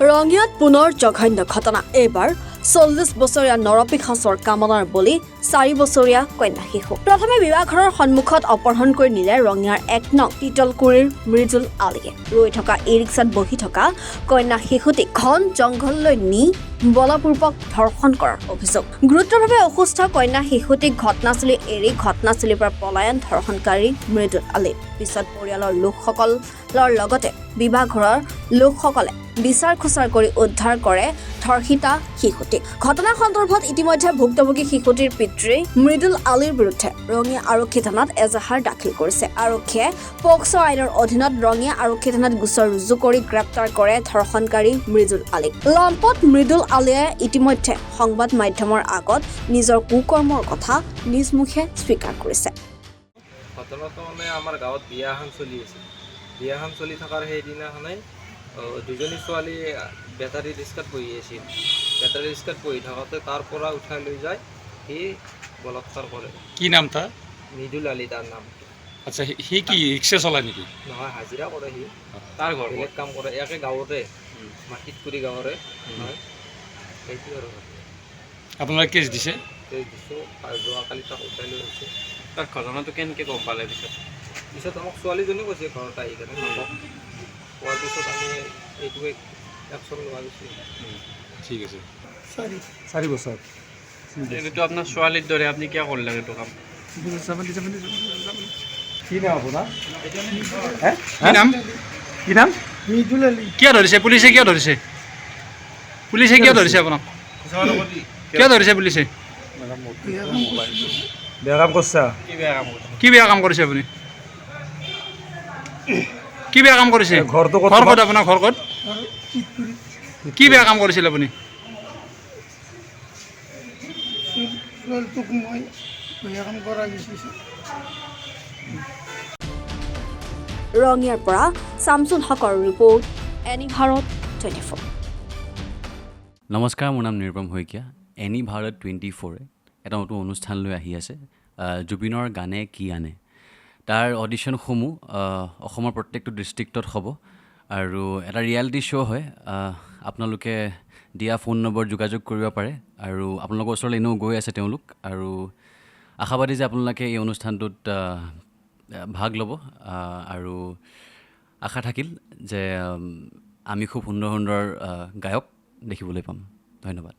ৰঙিয়াত পুনৰ জঘন্য ঘটনা। এইবাৰ 40 বছৰীয়া নৰপিশাচৰ কামনাৰ বলি 4 বছৰীয়া কন্যা শিশু। প্ৰথমে বিবাহঘৰৰ সন্মুখত অপহৰণ কৰি নিলে ৰঙিয়াৰ 1 নং তিতলকুৰিৰ মৃদুল আলীয়ে। ৰৈ থকা ই ৰিক্সাত বহি থকা কন্যা শিশুটিক ঘন জংঘললৈ নি বলপূৰ্বক ধৰ্ষণ কৰাৰ অভিযোগ। গুৰুতৰভাৱে অসুস্থ কন্যা শিশুটিক ঘটনাস্থলী এৰি ঘটনাস্থলীৰ পৰা পলায়ন ধৰ্ষণকাৰী মৃদুল আলী। পিছত পৰিয়ালৰ লোকসকলৰ লগতে বিবাহঘৰৰ লোকসকলে বিচাৰ খোচাৰ কৰি উদ্ধাৰ কৰে ধৰ্ষিতা শিশুটিক। ঘটনা সন্দৰ্ভত ইতিমধ্যে ভুক্তভোগী শিশুটিৰ পিতৃ মৃদুল আলীৰ বিৰুদ্ধে ৰঙিয়া আৰক্ষী থানাত এজাহাৰ দাখিল কৰিছে। আৰক্ষীয়ে পক্সো আইনৰ অধীনত ৰঙিয়া আৰক্ষী থানাত গোচৰ ৰুজু কৰি গ্ৰেপ্তাৰ কৰে ধৰ্ষণকাৰী মৃদুল আলীক। লম্পট মৃদুল আলীয়ে ইতিমধ্যে সংবাদ মাধ্যমৰ আগত নিজৰ কুকৰ্মৰ কথা নিজ মুখে স্বীকাৰ কৰিছে। ঘটনাটো মানে আমাৰ গাঁৱত বিয়া এখন চলি আছে। বিয়াখন চলি থকাৰ সেইদিনাখনে দুজনী ছোৱালী বেটাৰী ৰিক্সাত বহি আছিল। বেটাৰী ৰিক্সাত বহি থাকোঁতে তাৰ পৰা উঠাই লৈ যায় সি বলাৎকাৰ কৰে। কি নাম তাৰ? মৃদুল আলী তাৰ নাম। আচ্ছা, সি কি ৰিক্সা চলায় নেকি? নহয়, হাজিৰা কৰে সি। তাৰ ঘৰ বেলেগ কাম কৰে, একে গাঁৱতে মাটিতকুৰি গাঁৱৰে হয়। সেইটো আৰু আপোনালোকে কেছ দিছে? দিছোঁ আৰু যোৱাকালি তাক উঠাই লৈ গৈছে। তাৰ ঘটনাটো কেনেকৈ গম পালে পিছত আমাক ছোৱালীজনী কৈছে ঘৰত আহি কেনে মাকক কোৱাৰ পিছত আমি এইটোৱে একশ্যন লোৱা গৈছে। ঠিক আছে। 4 বছৰ। এইটো আপোনাৰ ছোৱালীৰ দৰে আপুনি কিয় কৰিলে এইটো কাম? কি নাম আপোনাৰ? কি নাম? কি নাম? মৃদুল আলী। কিয় ধৰিছে পুলিচে? কিয় ধৰিছে পুলিচে? কিয় ধৰিছে আপোনাক? কিয় ধৰিছে পুলিচে? বেয়া কাম কৰছা? কি বেয়া কাম কৰিছে আপুনি? কি বেয়া কাম কৰিছে? ঘৰটো ক'ত? ঘৰ ক'ত আপোনাৰ? ঘৰ ক'ত? কি বেয়া কাম কৰিছিল আপুনি? ৰঙিয়াৰ পৰা শামছুল হকৰ ৰিপৰ্ট, এনি ভাৰত 24। নমস্কাৰ, মোৰ নাম নিৰুপম শইকীয়া। এনি ভাৰত 24 এটা নতুন অনুষ্ঠান লৈ আহি আছে, জুবিনৰ গানে কি আনে। তাৰ অডিশ্যনসমূহ অসমৰ প্ৰত্যেকটো ডিষ্ট্ৰিক্টত হ'ব আৰু এটা ৰিয়েলিটি শ্ব' হয়। আপোনালোকে দিয়া ফোন নম্বৰ যোগাযোগ কৰিব পাৰে আৰু আপোনালোকৰ ওচৰলৈ এনেও গৈ আছে তেওঁলোক, আৰু আশাবাদী যে আপোনালোকে এই অনুষ্ঠানটোত ভাগ ল'ব আৰু আশা থাকিল যে আমি খুব সুন্দৰ সুন্দৰ গায়ক দেখিবলৈ পাম। ধন্যবাদ।